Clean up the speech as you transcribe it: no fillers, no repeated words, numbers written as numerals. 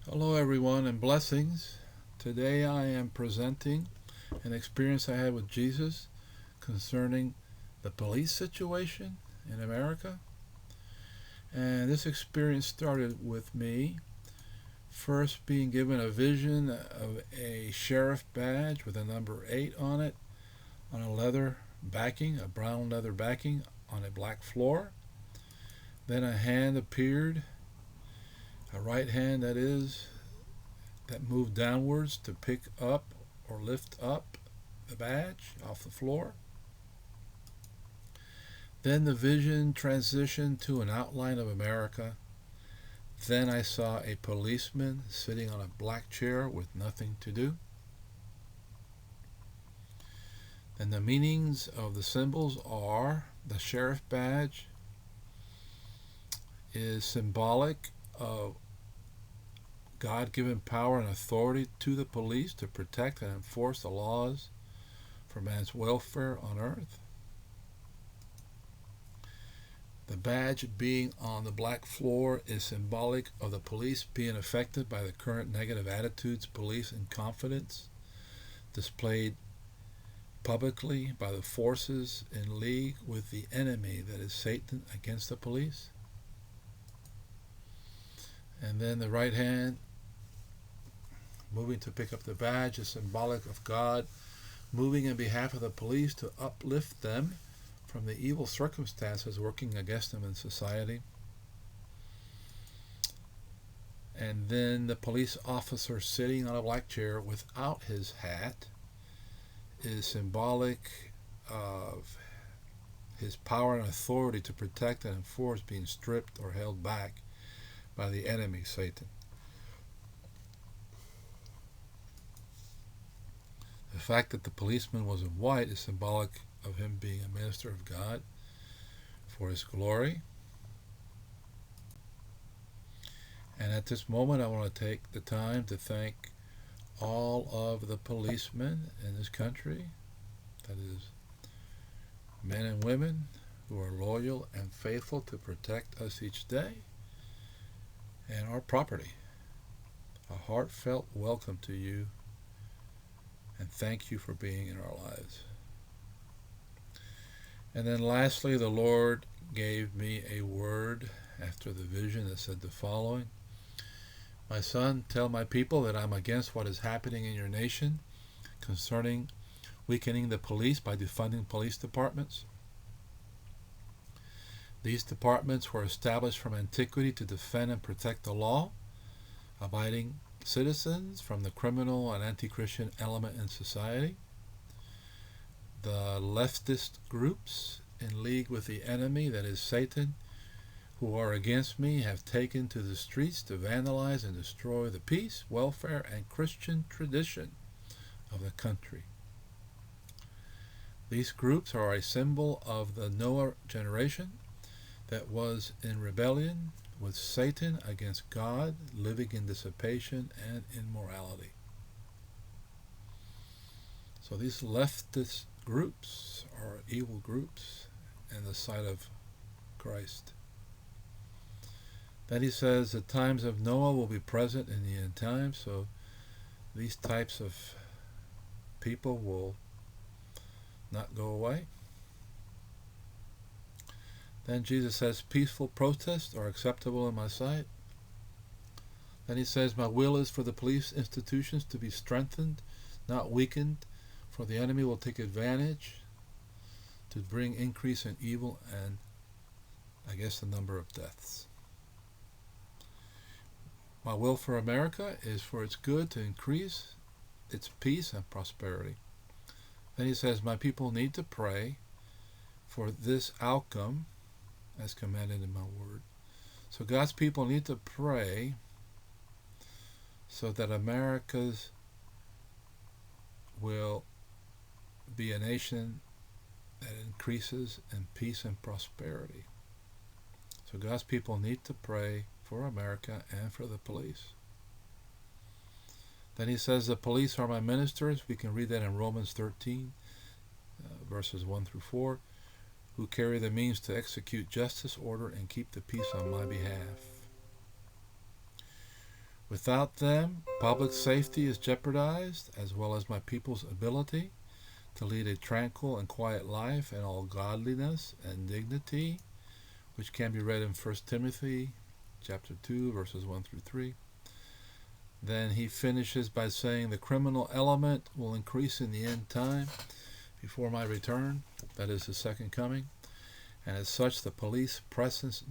Hello, everyone, and blessings. Today I am presenting an experience I had with Jesus concerning the police situation in America. And this experience started with me first being given a vision of a sheriff badge with a number 8 on it on a leather backing, a brown leather backing on a black floor. Then a hand appeared, a right hand that moved downwards to pick up or lift up the badge off the floor. Then the vision transitioned to an outline of America. Then I saw a policeman sitting on a black chair with nothing to do. And the meanings of the symbols are the sheriff badge is symbolic of God-given power and authority to the police to protect and enforce the laws for man's welfare on earth. The badge being on the black floor is symbolic of the police being affected by the current negative attitudes, beliefs, and confidence displayed publicly by the forces in league with the enemy, that is Satan, against the police. And then the right hand moving to pick up the badge is symbolic of God moving in behalf of the police to uplift them from the evil circumstances working against them in society. And then the police officer sitting on a black chair without his hat is symbolic of his power and authority to protect and enforce being stripped or held back by the enemy, Satan. The fact that the policeman was in white is symbolic of him being a minister of God for his glory. And at this moment, I want to take the time to thank all of the policemen in this country, that is, men and women who are loyal and faithful to protect us each day and our property. A heartfelt welcome to you, and thank you for being in our lives. And then lastly, the Lord gave me a word after the vision that said the following: My son, tell my people that I'm against what is happening in your nation concerning weakening the police by defunding police departments. These departments were established from antiquity to defend and protect the law, abiding citizens from the criminal and anti-Christian element in society. The leftist groups in league with the enemy, that is Satan, who are against me, have taken to the streets to vandalize and destroy the peace, welfare, and Christian tradition of the country. These groups are a symbol of the Noah generation that was in rebellion with Satan against God, living in dissipation and immorality. So these leftist groups are evil groups in the sight of Christ. Then he says the times of Noah will be present in the end times, so these types of people will not go away. Then Jesus says peaceful protests are acceptable in my sight. Then he says my will is for the police institutions to be strengthened, not weakened, for the enemy will take advantage to bring increase in evil and, I guess, the number of deaths. My will for America is for its good to increase its peace and prosperity. Then he says my people need to pray for this outcome as commanded in my word. So God's people need to pray so that America's will be a nation that increases in peace and prosperity. So God's people need to pray for America and for the police. Then he says the police are my ministers. We can read that in Romans 13, verses 1 through 4, who carry the means to execute justice, order, and keep the peace on my behalf. Without them, public safety is jeopardized, as well as my people's ability to lead a tranquil and quiet life in all godliness and dignity, which can be read in 1 Timothy chapter 2, verses 1 through 3. Then he finishes by saying the criminal element will increase in the end time before my return, that is the second coming, and as such the police presence